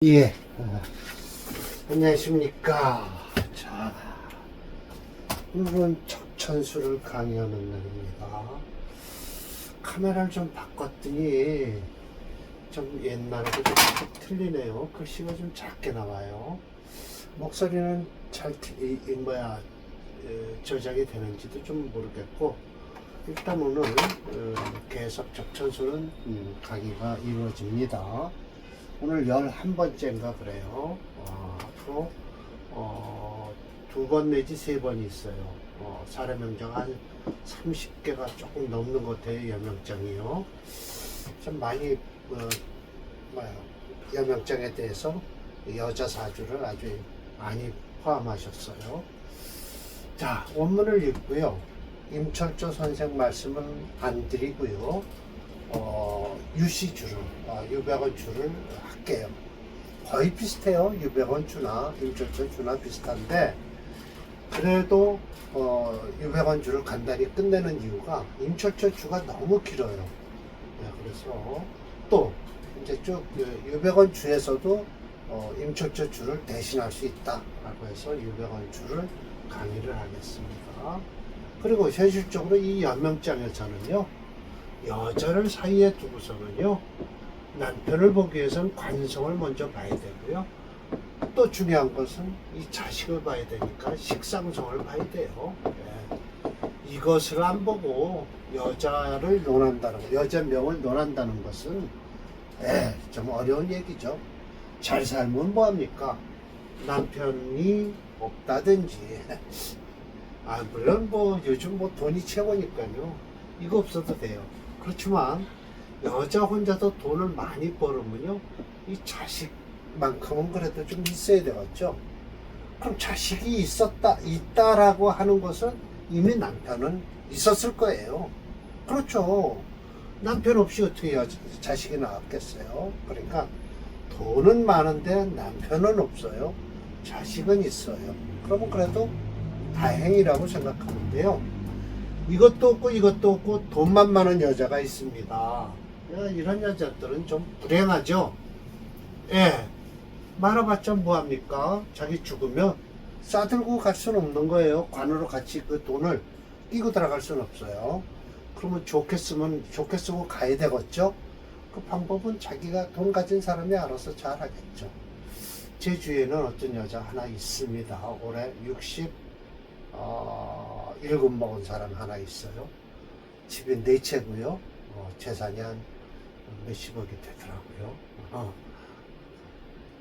예, 안녕하십니까. 자, 오늘은 적천수를 강의하는 날입니다. 카메라를 좀 바꿨더니 좀 옛날하고 좀 틀리네요. 글씨가 좀 작게 나와요. 목소리는 잘 저장이 되는지도 좀 모르겠고, 일단 오늘 계속 적천수는 강의가 이루어집니다. 오늘 11번째인가 그래요. 앞으로 2번 내지 3번이 있어요. 사례명장 한 30개가 조금 넘는 것 같아요. 연명장이요. 참 많이 연명장에 대해서 여자 사주를 아주 많이 포함하셨어요. 자, 원문을 읽고요. 임철조 선생 말씀은 안 드리고요. 유시주를, 유백원 주를 할게요. 거의 비슷해요. 유백원 주나 임철조 주나 비슷한데, 그래도 유백원 주를 간단히 끝내는 이유가 임철조 주가 너무 길어요. 네, 그래서 또 이제 쭉 유백원 주에서도 임철조 주를 대신할 수 있다라고 해서 유백원 주를 강의를 하겠습니다. 그리고 현실적으로 이 연명장에서는요, 여자를 사이에 두고서는요, 남편을 보기 위해서는 관성을 먼저 봐야 되고요. 또 중요한 것은 이 자식을 봐야 되니까 식상성을 봐야 돼요. 예. 이것을 안 보고 여자를 논한다는 것, 여자 명을 논한다는 것은 좀 어려운 얘기죠. 잘 살면 뭐합니까? 남편이 없다든지, 물론 요즘 돈이 최고니까요. 이거 없어도 돼요. 그렇지만 여자 혼자서 돈을 많이 벌으면요, 이 자식만큼은 그래도 좀 있어야 되겠죠. 그럼 자식이 있다라고 하는 것은 이미 남편은 있었을 거예요. 그렇죠. 남편 없이 어떻게 자식이 나왔겠어요. 그러니까 돈은 많은데 남편은 없어요. 자식은 있어요. 그러면 그래도 다행이라고 생각하는데요. 이것도 없고 이것도 없고 돈만 많은 여자가 있습니다. 이런 여자들은 좀 불행하죠. 예, 말아봤자 뭐합니까? 자기 죽으면 싸들고 갈 수는 없는 거예요. 관으로 같이 그 돈을 끼고 들어갈 수는 없어요. 그러면 좋게 쓰고 가야 되겠죠. 그 방법은 자기가 돈 가진 사람이 알아서 잘 하겠죠. 제 주위에는 어떤 여자 하나 있습니다. 올해 7 먹은 사람 하나 있어요. 집이 4채고요. 재산이 한 몇십억이 되더라고요.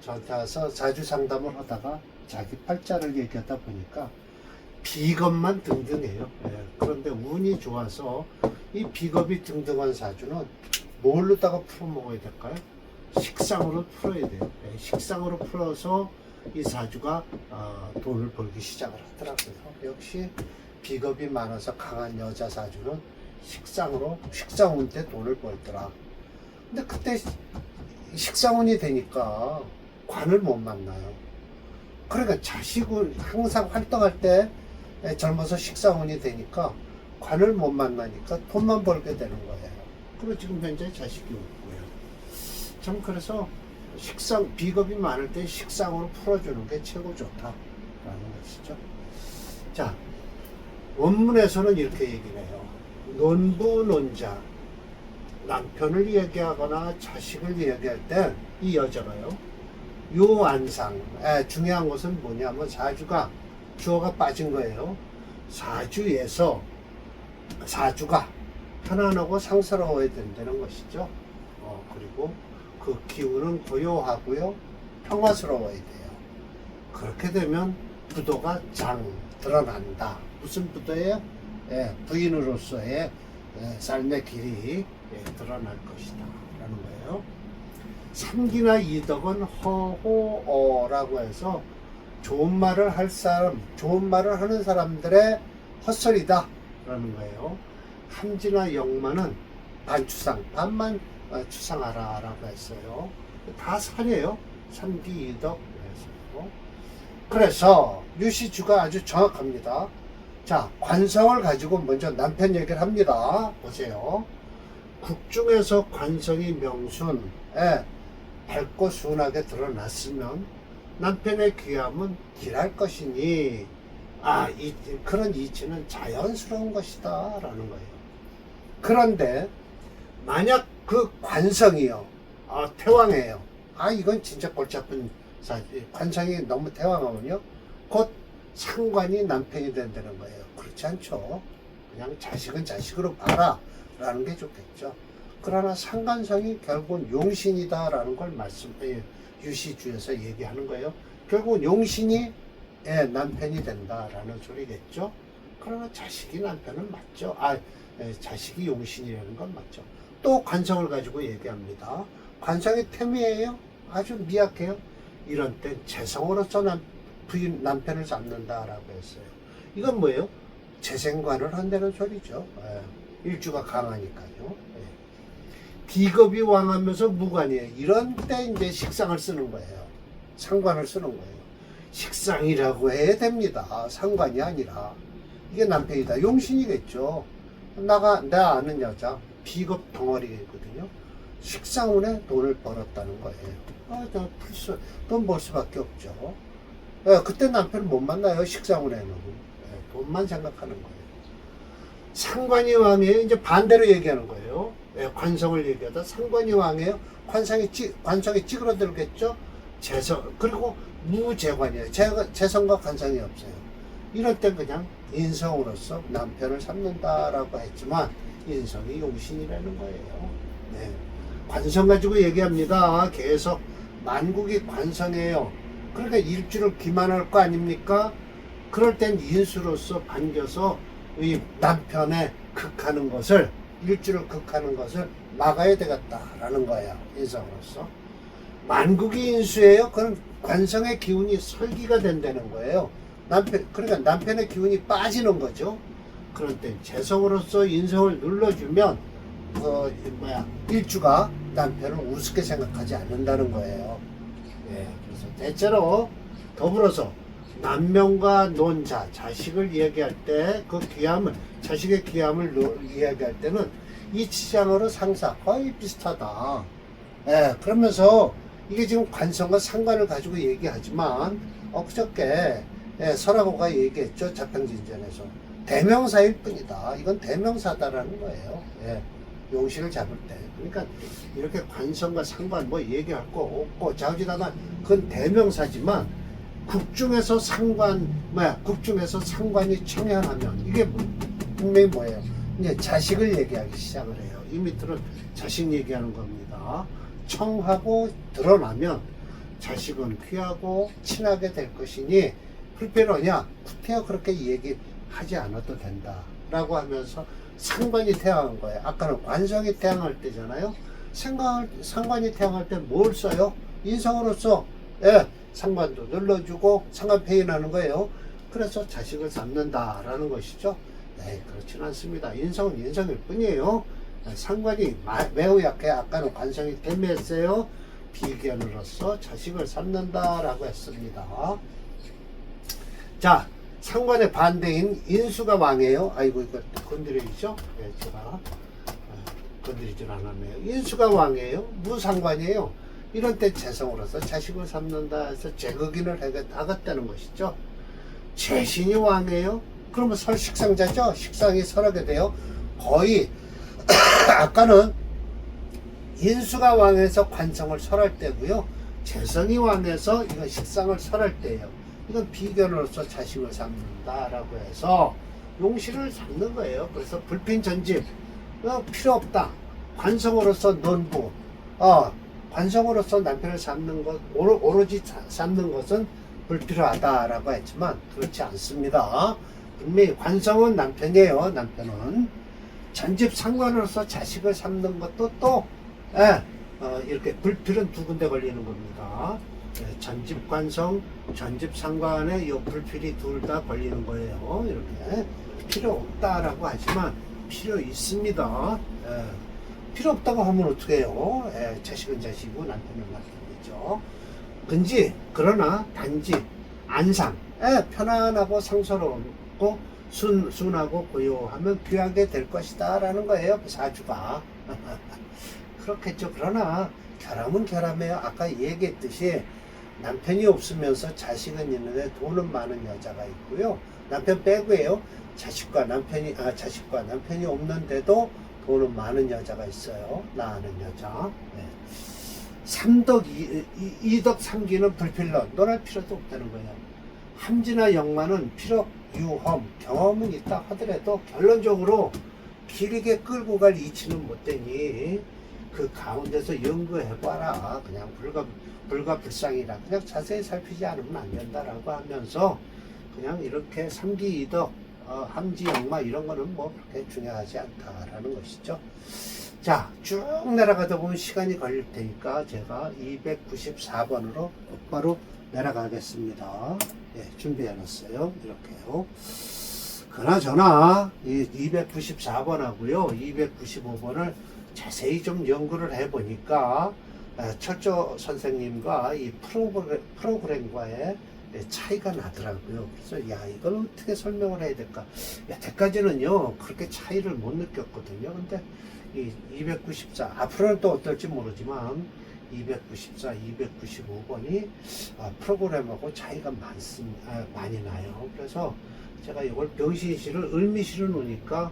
저한테 와서 자주 상담을 하다가 자기 팔자를 얘기하다 보니까 비겁만 등등해요. 그런데 운이 좋아서 이 비겁이 등등한 사주는 뭘로다가 풀어먹어야 될까요? 식상으로 풀어야 돼요. 식상으로 풀어서 이 사주가 돈을 벌기 시작을 하더라고요. 역시 비겁이 많아서 강한 여자 사주는 식상운 때 돈을 벌더라. 근데 그때 식상운이 되니까 관을 못 만나요. 그러니까 자식을 항상 활동할 때 젊어서 식상운이 되니까 관을 못 만나니까 돈만 벌게 되는 거예요. 그리고 지금 현재 자식이 없고요. 참 그래서 비겁이 많을 때 식상으로 풀어주는 게 최고 좋다라는 것이죠. 자, 원문에서는 이렇게 얘기를 해요. 논부 논자, 남편을 얘기하거나 자식을 얘기할 때 이 여자가요, 요안상, 중요한 것은 뭐냐면 사주가 주어가 빠진 거예요. 사주가 편안하고 상스러워야 된다는 것이죠. 그리고 그 기운은 고요하고요, 평화스러워야 돼요. 그렇게 되면 부도가 드러난다. 무슨 부도예요? 부인으로서의 삶의 길이 드러날 것이다 라는 거예요. 삼기나 이덕은 허호어라고 해서 좋은 말을 하는 사람들의 헛소리다 라는 거예요. 함지나 역마는 반추상, 반만 추상하라 라고 했어요. 다 살이에요. 삼기 이덕. 그래서 유시주가 아주 정확합니다. 자, 관성을 가지고 먼저 남편 얘기를 합니다. 보세요. 국중에서 관성이 명순, 밝고 순하게 드러났으면 남편의 귀함은 딜할 것이니 그런 이치는 자연스러운 것이다 라는 거예요. 그런데 만약 그 관성이요 태왕이에요. 이건 진짜 골치 아픈 관성이 너무 태왕하면요 곧 상관이 남편이 된다는 거예요. 그렇지 않죠. 그냥 자식은 자식으로 봐라 라는 게 좋겠죠. 그러나 상관성이 결국은 용신이다 라는 걸 유시주에서 얘기하는 거예요. 결국은 용신이 남편이 된다 라는 소리겠죠. 그러나 자식이 남편은 맞죠. 자식이 용신이라는 건 맞죠. 또 관성을 가지고 얘기합니다. 관성이 태미예요. 아주 미약해요. 이런 땐 재성으로서 남편을 잡는다라고 했어요. 이건 뭐예요? 재생관을 한다는 소리죠. 일주가 강하니까요. 비겁이 왕하면서 무관이에요. 이런 때 이제 식상을 쓰는 거예요. 상관을 쓰는 거예요. 식상이라고 해야 됩니다. 상관이 아니라. 이게 남편이다. 용신이겠죠. 내가 아는 여자 비겁 덩어리거든요. 식상운에 돈을 벌었다는 거예요. 돈 벌 수밖에 없죠. 그때 남편을 못 만나요. 식상운에는. 돈만 생각하는 거예요. 상관이 왕이에요. 이제 반대로 얘기하는 거예요. 관성을 얘기하다 상관이 왕이에요. 관성이 찌그러들겠죠. 그리고 무재관이에요. 재성과 관성이 없어요. 이럴 땐 그냥 인성으로서 남편을 삼는다라고 했지만 인성이 용신이라는 거예요. 관성 가지고 얘기합니다. 계속 만국이 관성이에요. 그러니까 일주를 기만할 거 아닙니까? 그럴 땐 인수로서 반겨서 이 남편의 극하는 것을 일주를 극하는 것을 막아야 되겠다라는 거예요. 인성으로서. 만국이 인수예요. 그럼 관성의 기운이 설기가 된다는 거예요. 그러니까 남편의 기운이 빠지는 거죠. 그럴 땐 재성으로서 인성을 눌러주면 일주가 남편을 우습게 생각하지 않는다는 거예요. 그래서 대체로 더불어서 남명과 논자, 자식을 이야기할 때 자식의 귀함을 이야기할 때는 이 치장으로 상사 거의 비슷하다. 그러면서 이게 지금 관성과 상관을 가지고 얘기하지만 엊그저께 설하고가 얘기했죠. 자평진전에서 대명사일 뿐이다. 이건 대명사다라는 거예요. 용신을 잡을 때. 그러니까 이렇게 관성과 상관 얘기할 거 없고 자우지다만 그건 대명사지만 국중에서 상관이 청양하면 이게 분명히 뭐예요? 이제 자식을 얘기하기 시작을 해요. 이 밑으로는 자식 얘기하는 겁니다. 청하고 드러나면 자식은 귀하고 친하게 될 것이니 불필요하냐? 구태여 그렇게 얘기하지 않아도 된다 라고 하면서 상관이 태양한 거예요. 아까는 관성이 태양할 때잖아요. 상관이 태양할 때 뭘 써요? 인성으로서 상관도 눌러주고 상관 페인하는 거예요. 그래서 자식을 삼는다라는 것이죠. 그렇지는 않습니다. 인성은 인성일 뿐이에요. 상관이 매우 약해. 아까는 관성이 대매했어요. 비견으로서 자식을 삼는다라고 했습니다. 자, 상관의 반대인 인수가 왕이에요. 아이고 이거 건드리죠? 제가 건드리질 않았네요. 인수가 왕이에요. 무상관이에요. 이런 때 재성으로서 자식을 삼는다 해서 제거긴을 하겠다는 것이죠. 재신이 왕이에요. 그러면 설식상자죠. 식상이 설하게 돼요. 거의 아까는 인수가 왕에서 관성을 설할 때고요. 재성이 왕에서 이건 식상을 설할 때예요. 이건 비견으로서 자식을 삼는다라고 해서 용신을 삼는 거예요. 그래서 불핀전집 필요 없다. 관성으로서 논부 관성으로서 남편을 삼는 것 오로지 삼는 것은 불필요하다라고 했지만 그렇지 않습니다. 분명히 관성은 남편이에요. 남편은 전집 상관으로서 자식을 삼는 것도 또 이렇게 불필은 두 군데 걸리는 겁니다. 전집 관성, 전집 상관에 이 불필이 둘 다 걸리는 거예요. 이렇게 필요 없다라고 하지만 필요 있습니다. 필요 없다고 하면 어떻게 해요? 자식은 자식이고 남편은 남편이죠. 그러나 단지 안상, 편안하고 상서롭고 순하고 고요하면 귀하게 될 것이다 라는 거예요. 사주가. 그렇겠죠. 그러나 결함은 결함이에요. 아까 얘기했듯이 남편이 없으면서 자식은 있는데 돈은 많은 여자가 있고요. 남편 빼고요. 자식과 남편이 없는데도 돈은 많은 여자가 있어요. 나 아는 여자. 네. 삼덕 이덕 삼기는 불필러. 논할 필요도 없다는 거예요. 함지나 역마는 필요 유험 경험은 있다 하더라도 결론적으로 길게 끌고 갈 이치는 못 되니 그 가운데서 연구해봐라. 그냥 불가불상이라 그냥 자세히 살피지 않으면 안 된다라고 하면서 그냥 이렇게 삼기이덕 함지역마 이런 거는 뭐 그렇게 중요하지 않다라는 것이죠. 자, 쭉 내려가다 보면 시간이 걸릴 테니까 제가 294번으로 바로 내려가겠습니다. 예, 준비해 놨어요. 이렇게요. 그나저나 이 294번하고요 295번을 자세히 좀 연구를 해보니까 철조 선생님과 이 프로그램과의 차이가 나더라고요. 그래서 야, 이걸 어떻게 설명을 해야 될까? 여태까지는요 그렇게 차이를 못 느꼈거든요. 근데 이 294 앞으로는 또 어떨지 모르지만 294, 295번이 프로그램하고 차이가 많이 나요. 그래서 제가 이걸 병신시를 을미시를 놓으니까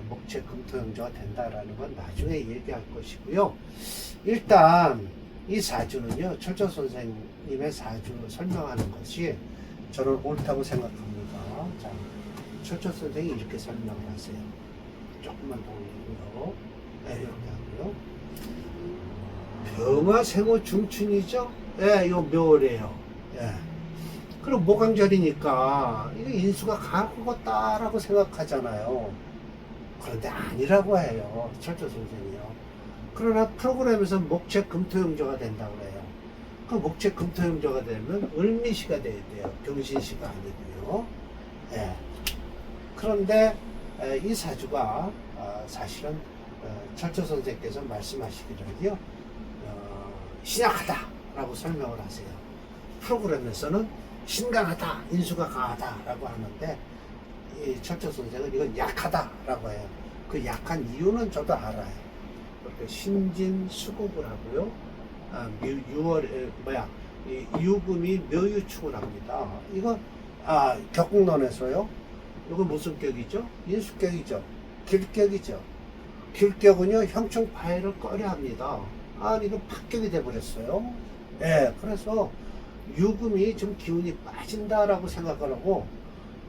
목체 금토형제가 된다라는 건 나중에 얘기할 것이고요. 일단 이 사주는요 철저 선생님의 사주 설명하는 것이 저는 옳다고 생각합니다. 자, 철저 선생이 이렇게 설명을 하세요. 조금만 더 올리고요. 네, 이렇게 하고요. 병화생호 중춘이죠. 예, 요 묘래요. 예. 그럼 모강절이니까 이거 인수가 강할 것 같다라고 생각하잖아요. 그런데 아니라고 해요. 철저 선생이요. 그러나 프로그램에서 목체 금토형조가 된다고 해요. 그 목체 금토형조가 되면 을미시가 돼야 돼요. 병신시가 아니고요. 예. 그런데 이 사주가 사실은 철저 선생께서 말씀하시기를요 신약하다라고 설명을 하세요. 프로그램에서는 신강하다, 인수가 강하다라고 하는데 이 철저 선생은 이건 약하다라고 해요. 그 약한 이유는 저도 알아요. 그렇게 신진수국을 하고요. 유금이 묘유축을 합니다. 이거 격국론에서요. 이거 무슨 격이죠? 인수격이죠. 길격이죠. 길격은요 형충 파해를 꺼려 합니다. 이거 합격이 돼버렸어요. 예, 그래서 유금이 좀 기운이 빠진다라고 생각을 하고,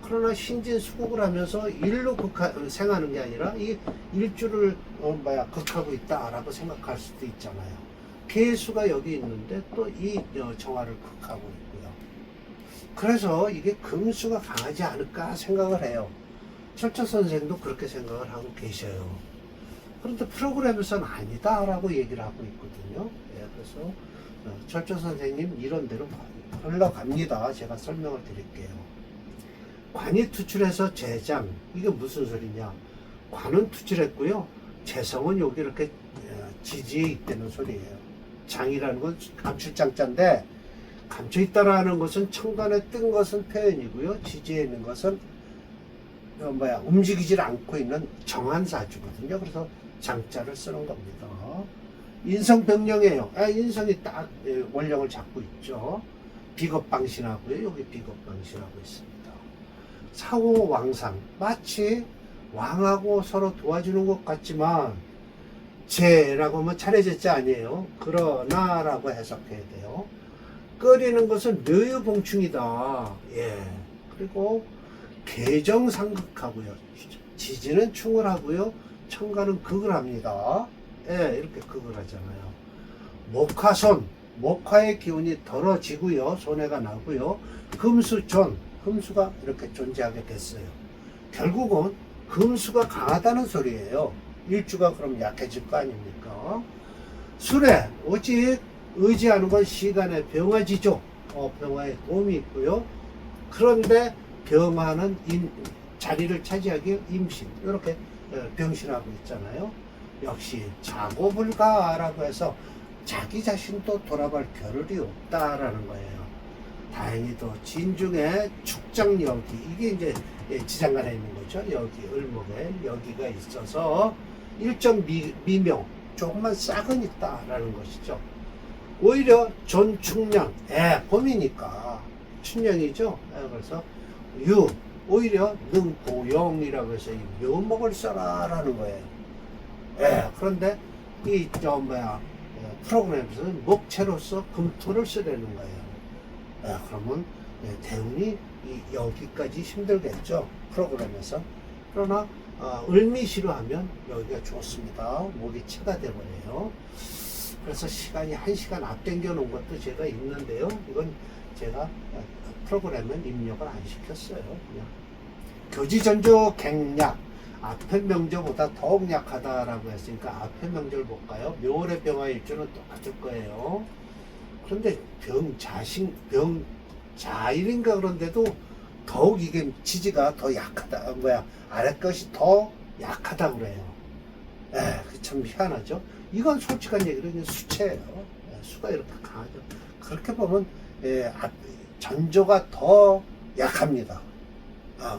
그러나 신진수국을 하면서 일로 생하는 게 아니라 이 일주를 극하고 있다라고 생각할 수도 있잖아요. 개수가 여기 있는데 또 이 정화를 극하고 있고요. 그래서 이게 금수가 강하지 않을까 생각을 해요. 철저 선생도 그렇게 생각을 하고 계셔요. 그런데 프로그램에서는 아니다라고 얘기를 하고 있거든요. 예, 그래서 철저 선생님 이론대로 흘러갑니다. 제가 설명을 드릴게요. 관이 투출해서 재장, 이게 무슨 소리냐? 관은 투출했고요. 재성은 여기 이렇게 지지에 있다는 소리예요. 장이라는 건 감출장자인데, 감춰있다라는 것은 천간에 뜬 것은 표현이고요. 지지에 있는 것은 움직이질 않고 있는 정한사주거든요. 그래서 장자를 쓰는 겁니다. 인성병령이에요. 인성이 딱 원령을 잡고 있죠. 비겁방신하고요. 여기 비겁방신하고 있습니다. 사호왕상, 마치 왕하고 서로 도와주는 것 같지만 제라고 하면 차례제자 아니에요. 그러나 라고 해석해야 돼요. 끓이는 것은 묘유봉충이다. 예. 그리고 계정상극하고요. 지지는 충을 하고요. 천간은 극을 합니다. 예, 이렇게 극을 하잖아요. 목화손, 목화의 기운이 덜어지고요. 손해가 나고요. 금수존, 금수가 이렇게 존재하게 됐어요. 결국은 금수가 강하다는 소리예요. 일주가 그럼 약해질 거 아닙니까? 술에 오직 의지하는 건 시간의 병화지죠. 병화에 도움이 있고요. 그런데 병화는 자리를 차지하기 임신, 이렇게 병신하고 있잖아요. 역시 자고불가라고 해서 자기 자신도 돌아볼 겨를이 없다라는 거예요. 다행히도 진중에 축장여기, 이게 이제 지장간에 있는 거죠. 여기 을목에 여기가 있어서 일정 미명, 조금만 싹은 있다라는 것이죠. 오히려 존축령, 봄이니까 춘령이죠. 그래서 유, 오히려 능보용이라고 해서 이 묘목을 써라라는 거예요. 그런데 이 프로그램에서는 목체로서 금토를 쓰려는 거예요. 그러면 대운이 여기까지 힘들겠죠, 프로그램에서. 그러나 을미시로 하면 여기가 좋습니다. 목이 체가 돼버려요. 그래서 시간이 1시간 앞당겨 놓은 것도 제가 있는데요. 이건 제가 프로그램은 입력을 안 시켰어요. 그냥 교지전조 갱약, 앞에 명조보다 더욱 약하다라고 했으니까 앞에 명조를 볼까요? 묘월의 병화일주는 똑같을 거예요. 그런데 병자일인가 그런데도 더욱 이게 지지가 더 약하다, 아래 것이 더 약하다 그래요. 참 희한하죠. 이건 솔직한 얘기로 그냥 수체예요. 수가 이렇게 강하죠. 그렇게 보면 전조가 더 약합니다.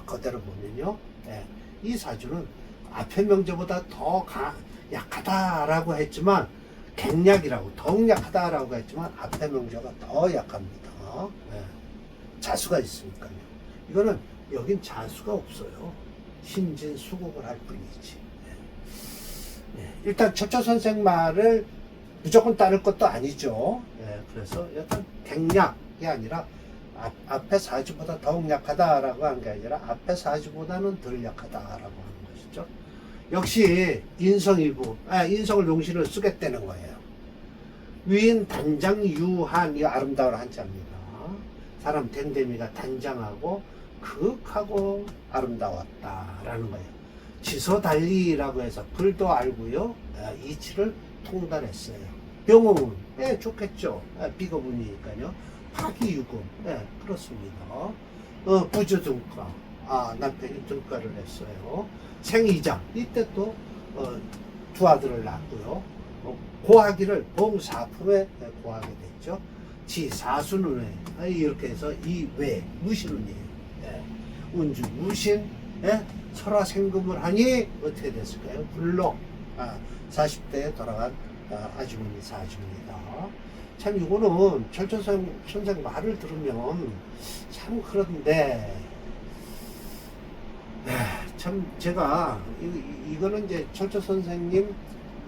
그대로 보면요. 이 사주는 앞에 명조보다 더 약하다라고 했지만, 갱약이라고 더욱 약하다라고 했지만 앞에 명조가 더 약합니다. 자수가 있으니까요. 이거는 여긴 자수가 없어요. 신진수국을 할 뿐이지. 일단 첩초 선생 말을 무조건 따를 것도 아니죠. 그래서 일단 갱약이 아니라 앞에 사주보다 더욱 약하다라고 한 게 아니라 앞에 사주보다는 덜 약하다라고 하는 것이죠. 역시 인성일부, 인성을 용신을 쓰겠다는 거예요. 위인 단장 유한, 이 아름다운 한자입니다. 사람 댕댕이가 단장하고 그윽하고 아름다웠다라는 거예요. 지서달리라고 해서 글도 알고요, 이치를 통달했어요. 병호문, 좋겠죠. 비거문이니까요. 파기유금, 그렇습니다. 부주등가, 남편이 등가를 했어요. 생이장, 이때 또 두 아들을 낳고요. 고하기를 봉사품에 고하게 됐죠. 지사수는 왜, 이렇게 해서 이 외, 무신운이에요. 운주 무신, 설화생금을 하니 어떻게 됐을까요? 불록, 40대에 돌아간 아주머니 사주입니다. 참 이거는 철천선생 말을 들으면 참 그런데, 참 제가 이거는 이제 철천선생님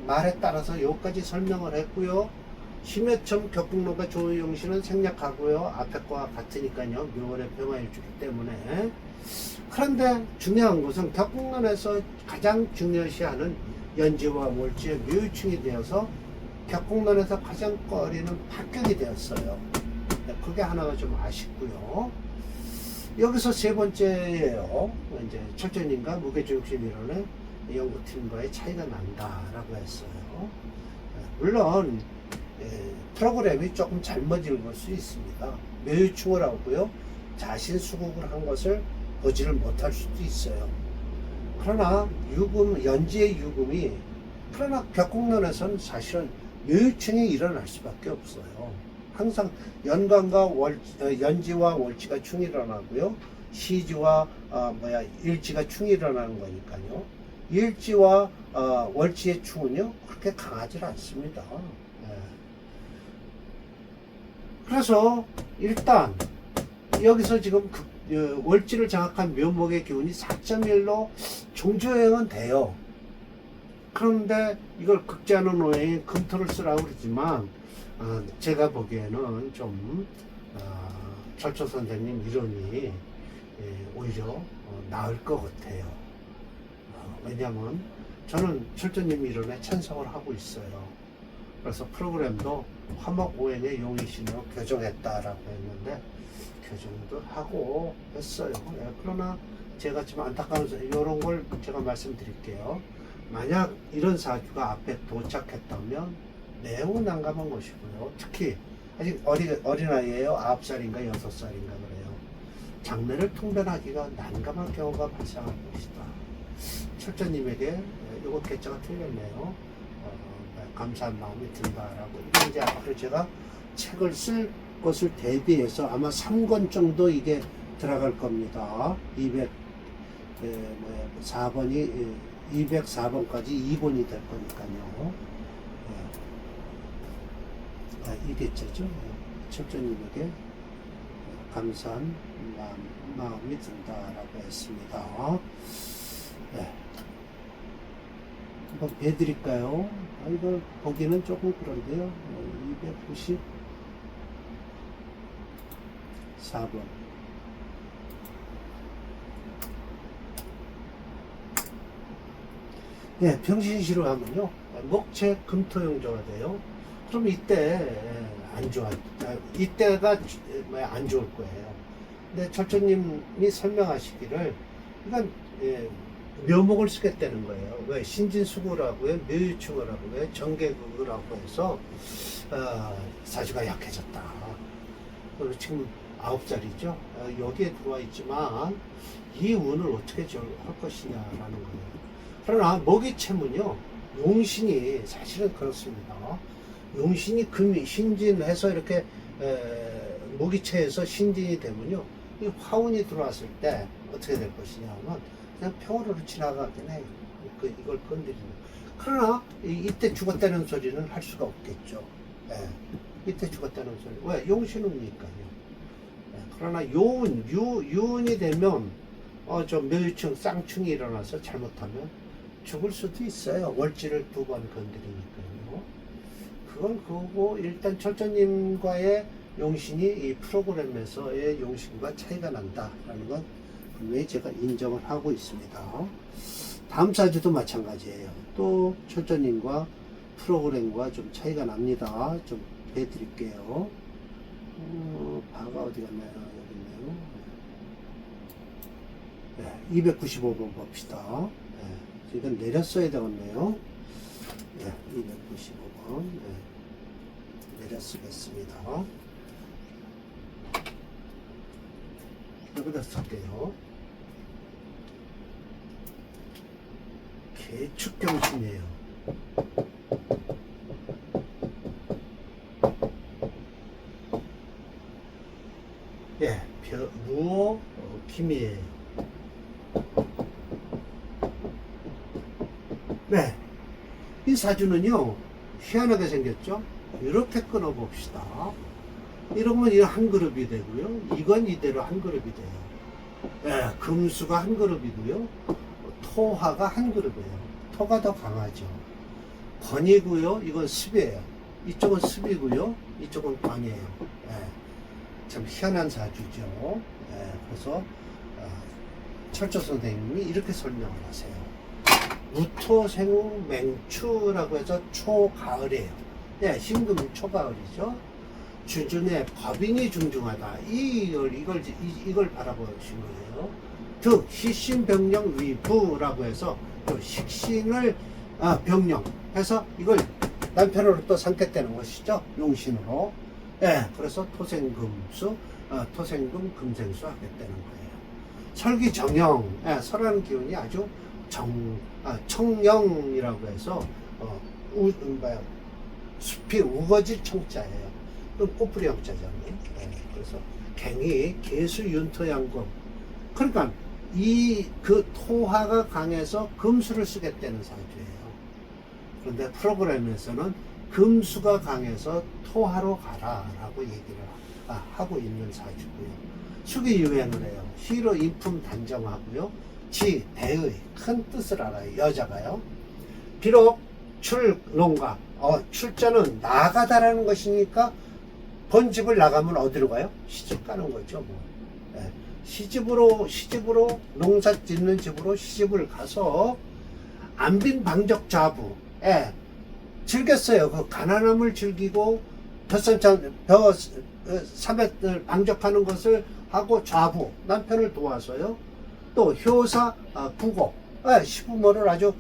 말에 따라서 여기까지 설명을 했고요. 심해첨 격국론과 조용신은 생략하고요. 앞에 거와 같으니까요. 묘월의 병화일주기 때문에. 그런데 중요한 것은 격국론에서 가장 중요시하는 연지와 월지의 묘유충이 되어서 격국론에서 가장 꺼리는 합격이 되었어요. 그게 하나가 좀 아쉽고요. 여기서 세 번째예요. 이제 철저님과 무게조육신이론의 연구팀과의 차이가 난다라고 했어요. 물론 프로그램이 조금 잘못 읽을 수 있습니다. 묘유충을 하고요, 자신 수국을 한 것을 보지를 못할 수도 있어요. 그러나 연지의 유금이, 그러나 격국론에서는 사실은 묘유충이 일어날 수밖에 없어요. 항상 연간과 연지와 월지가 충이 일어나고요, 시지와 일지가 충이 일어나는 거니까요. 일지와 월지의 충은요 그렇게 강하지 않습니다. 그래서 일단 여기서 지금 월지를 장악한 묘목의 기운이 4.1로 종조행은 돼요. 그런데 이걸 극제하는 오행에 금토를 쓰라고 그러지만, 제가 보기에는 좀 철초 선생님 이론이 오히려 나을 것 같아요. 왜냐하면 저는 철조님 이론에 찬성을 하고 있어요. 그래서 프로그램도 화목오행의 용의신으로 교정했다라고 했는데 교정도 하고 했어요. 그러나 제가 좀 안타까운 이런 걸 제가 말씀드릴게요. 만약 이런 사주가 앞에 도착했다면 매우 난감한 것이고요. 특히 아직 어린아이예요. 9살인가 6살인가 그래요. 장래를 통변하기가 난감한 경우가 발생할 것이다. 철저님에게 이거 개짜가 틀렸네요. 감사한 마음이 든다라고. 이게 이제 앞으로 제가 책을 쓸 것을 대비해서 아마 3권 정도 이게 들어갈 겁니다. 204번이 204번까지 2번이 될 거니까요. 이게죠. 철저님에게 감사한 마음이 든다라고 했습니다. 네. 한번 배드릴까요? 이걸 보기는 조금 그런데요. 294번. 네, 병신시로 하면요. 목체 금토용조가 돼요. 그럼 이때 안 좋아. 이때가 안 좋을 거예요. 근데 철저님이 설명하시기를, 그러니까 묘목을 쓰겠다는 거예요. 왜 신진수구라고 해, 묘유충어라고 해, 정계극이라고 해서 사주가 약해졌다. 그리고 지금 9자리죠. 여기에 들어와 있지만 이 운을 어떻게 할 것이냐라는 거예요. 그러나 먹이체문요, 용신이 사실은 그렇습니다. 용신이 금이 신진해서 이렇게 모기체에서 신진이 되면요, 이 화운이 들어왔을 때 어떻게 될 것이냐 하면 그냥 평으로 지나가긴 해요. 이걸 건드리는. 그러나 이때 죽었다는 소리는 할 수가 없겠죠. 이때 죽었다는 소리. 왜? 용신이니까요. 그러나 유운이 되면 저 묘유충 쌍충이 일어나서 잘못하면 죽을 수도 있어요. 월지를 2번 건드리니까요. 그건 그거고, 일단 철저님과의 용신이 이 프로그램에서의 용신과 차이가 난다라는 건 분명히 제가 인정을 하고 있습니다. 다음 사주도 마찬가지예요. 또 철저님과 프로그램과 좀 차이가 납니다. 좀 배드릴게요. 바가 어디 갔나요? 여기 있네요. 네, 295번 봅시다. 네, 이건 내렸어야 되겠네요. 네, 295번. 네, 내려 쓰겠습니다. 여기다 쓸게요. 개축경신이에요. 예, 무어 김이에요. 네, 이 사주는요 희한하게 생겼죠. 이렇게 끊어 봅시다. 이러면 이 한 그룹이 되고요, 이건 이대로 한 그룹이 돼요. 예, 금수가 한 그룹이고요, 토화가 한 그룹이에요. 토가 더 강하죠. 권이고요, 이건 습이에요. 이쪽은 습이고요, 이쪽은 권이에요. 예, 참 희한한 사주죠. 예, 그래서 철저 선생님이 이렇게 설명을 하세요. 무토생우 맹추라고 해서 초가을이에요. 네, 신금 초가을이죠. 주중에 법인이 중중하다. 이걸 바라보신 거예요. 즉 식신병령 위부라고 해서 또 식신을 병령해서 이걸 남편으로 또 삼겠다는 것이죠. 용신으로. 예, 그래서 토생금수, 토생금 금생수 하겠다는 거예요. 설기정영, 설하는 기운이 아주 청영이라고 해서 숲이 우거질 청자예요. 그럼 꽃뿌리 영자잖아요. 그래서 갱이 개수윤토양금. 그러니까 그 토화가 강해서 금수를 쓰겠다는 사주예요. 그런데 프로그램에서는 금수가 강해서 토화로 가라라고 얘기를 하고 있는 사주고요. 수기 유행을 해요. 시로 인품 단정하고요. 지, 대의, 큰 뜻을 알아요. 여자가요. 비록 출농가, 출자는 나가다라는 것이니까 본집을 나가면 어디로 가요? 시집 가는 거죠. 뭐. 예. 시집으로 농사 짓는 집으로 시집을 가서 안빈 방적 자부, 즐겼어요. 그 가난함을 즐기고 사뱃을 방적하는 것을 하고 좌부, 남편을 도와서요. 또 효사, 부고, 시부모를 아주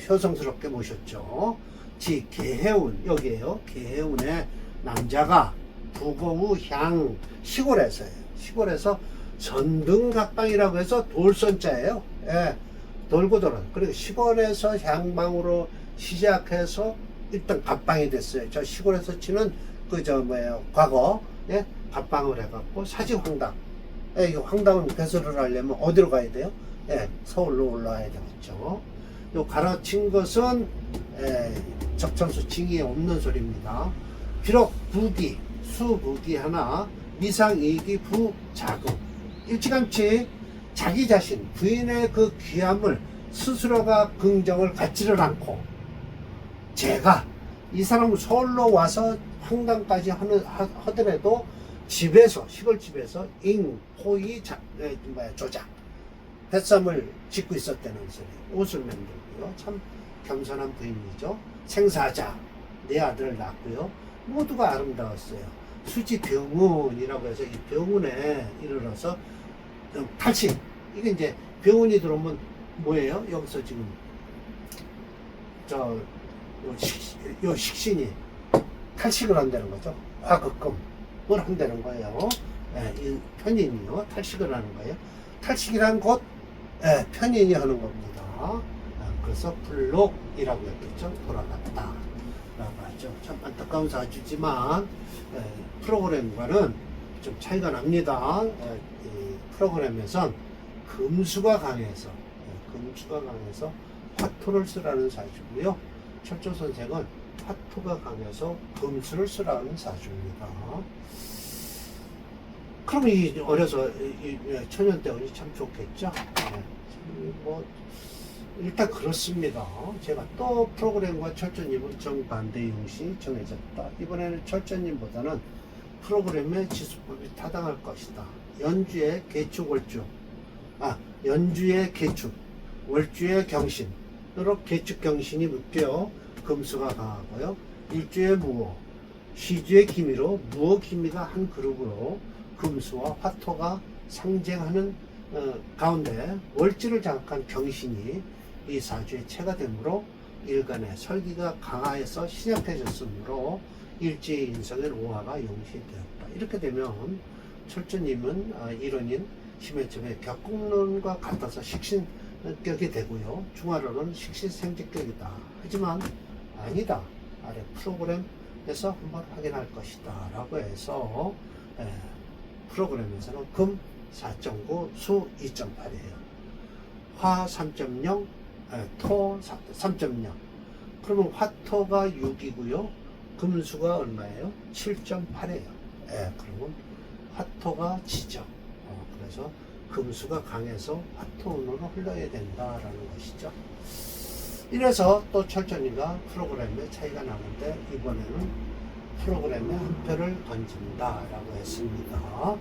효성스럽게 모셨죠. 지, 계해운, 여기에요. 계해운의 남자가 부고우 향, 시골에서요. 시골에서 전등갑방이라고 해서 돌선자예요. 돌고 돌아. 그리고 시골에서 향방으로 시작해서 일단 갑방이 됐어요. 저 시골에서 치는 과거, 갑방을 해갖고 사지황당. 이 황당은 배설을 하려면 어디로 가야 돼요? 서울로 올라와야 되겠죠. 요 가르친 것은 적천수 징의에 없는 소리입니다. 비록 부기, 수부기 하나, 미상이익이 부자금. 일찌감치 자기 자신, 부인의 그 귀함을 스스로가 긍정을 갖지를 않고, 제가 이 사람 서울로 와서 한강까지 하더라도 집에서, 시골집에서 호의 조작, 뱃삼을 짓고 있었다는 소리. 옷을 만들고요. 참 겸손한 부인이죠. 생사자, 네 아들을 낳고요. 모두가 아름다웠어요. 수지 병운이라고 해서 이 병운에 이르러서 탈식. 이게 이제 병운이 들어오면 뭐예요? 여기서 지금 요 식신이 탈식을 한다는 거죠. 화극금을 한다는 거예요. 예, 이 편인이요. 탈식을 하는 거예요. 탈식이란 곧 편인이 하는 겁니다. 그래서 불록이라고 했겠죠. 돌아갔다 라고 하죠. 참 안타까운 사주지만 프로그램과는 좀 차이가 납니다. 이 프로그램에선 금수가 강해서 화토를 쓰라는 사주고요. 철조 선생은 화토가 강해서 금수를 쓰라는 사주입니다. 그럼 이 어려서 천연대운이 참 좋겠죠. 일단 그렇습니다. 제가 또 프로그램과 철저님은 정반대 용시 정해졌다. 이번에는 철저님보다는 프로그램의 지수법이 타당할 것이다. 연주의 개축 월주, 연주의 개축, 월주의 경신으로 개축 경신이 묶여 금수가 강하고요. 일주의 무호, 시주의 기미로 무호 기미가 한 그룹으로 금수와 화토가 상징하는 가운데 월지를 장악한 경신이 이 사주의 체가 되므로 일간의 설기가 강하여서 신약해졌으므로 일지의 인성의 오화가 용시되었다. 이렇게 되면 철저님은 이론인 심해점의 격국론과 같아서 식신격이 되고요. 중화론은 식신생직격이다. 하지만 아니다. 아래 프로그램에서 한번 확인할 것이다. 라고 해서 프로그램에서는 금 4.9, 수 2.8이에요. 화 3.0, 토 3.0. 그러면 화토가 6이고요. 금수가 얼마예요? 7.8이에요. 그러면 화토가 지죠. 그래서 금수가 강해서 화토운으로 흘러야 된다라는 것이죠. 이래서 또 철저히가 프로그램의 차이가 나는데 이번에는 프로그램에 한 표를 던진다라고 했습니다.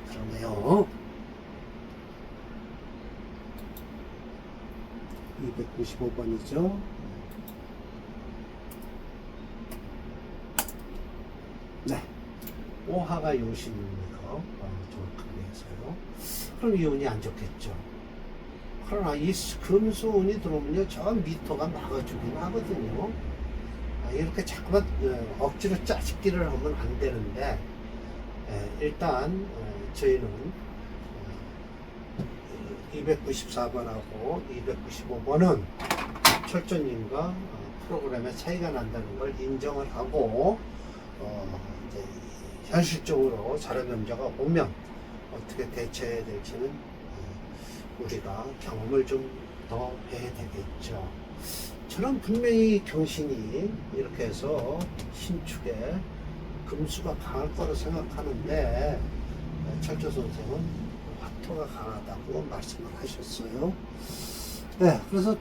그러네요. 295번이죠. 네. 오하가 요신입니다. 정확하게 해서요. 그럼 이 운이 안 좋겠죠. 그러나 이 금수운이 들어오면요, 저 미토가 막아주긴 하거든요. 이렇게 자꾸만 억지로 짜집기를 하면 안 되는데, 일단 저희는 294번하고 295번은 철저님과 프로그램의 차이가 난다는 걸 인정을 하고 이제 현실적으로 자료명자가 오면 어떻게 대처해야 될지는 우리가 경험을 좀 더 해야 되겠죠. 저는 분명히 경신이 이렇게 해서 신축에 금수가 강할 거로 생각하는데 철저 선생은 화토가 강하다고 말씀을 하셨어요. 그래서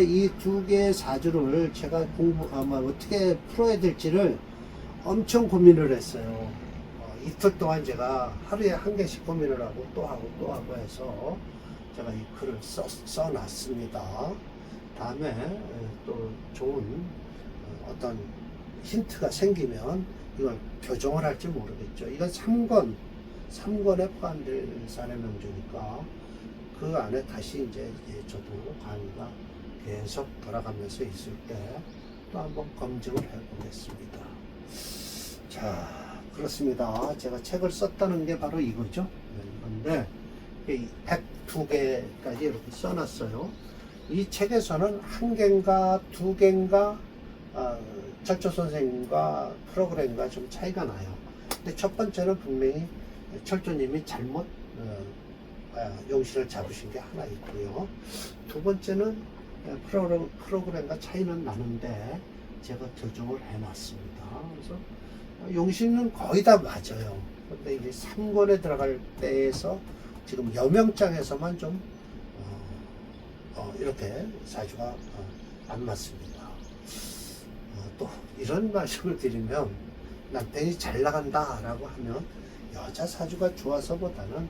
이 두 개의 사주를 제가 어떻게 풀어야 될지를 엄청 고민을 했어요. 이틀 동안 제가 하루에 한 개씩 고민을 하고 또 하고 해서 제가 이 글을 써놨습니다. 다음에 또 좋은 어떤 힌트가 생기면 이걸 교정을 할지 모르겠죠. 이건 3권에 포함될 사례 명주니까 그 안에 다시 이제 저도 강의가 계속 돌아가면서 있을 때 또 한번 검증을 해보겠습니다. 자, 그렇습니다. 제가 책을 썼다는 게 바로 이거죠. 이건데 102개까지 이렇게 써놨어요. 이 책에서는 한 개인가 두 개인가 철조 선생님과 프로그램과 좀 차이가 나요. 근데 첫 번째는 분명히 철조님이 잘못 용신을 잡으신 게 하나 있고요. 두 번째는 프로그램과 차이는 나는데 제가 교정을 해놨습니다. 그래서 용신은 거의 다 맞아요. 근데 이제 3권에 들어갈 때에서 지금 여명장에서만 좀 이렇게 사주가 안 맞습니다. 또 이런 말씀을 드리면 남편이 잘 나간다라고 하면 여자 사주가 좋아서보다는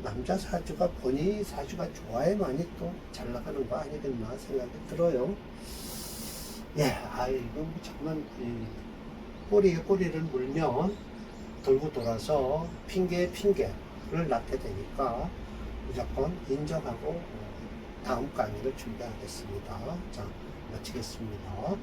남자 사주가 본인이 사주가 좋아야만이 또 잘 나가는 거 아니겠나 생각이 들어요. 예, 이거 정말 꼬리에 꼬리를 물면 돌고 돌아서 핑계에 핑계를 낳게 되니까 무조건 인정하고 다음 강의를 준비하겠습니다. 자, 마치겠습니다.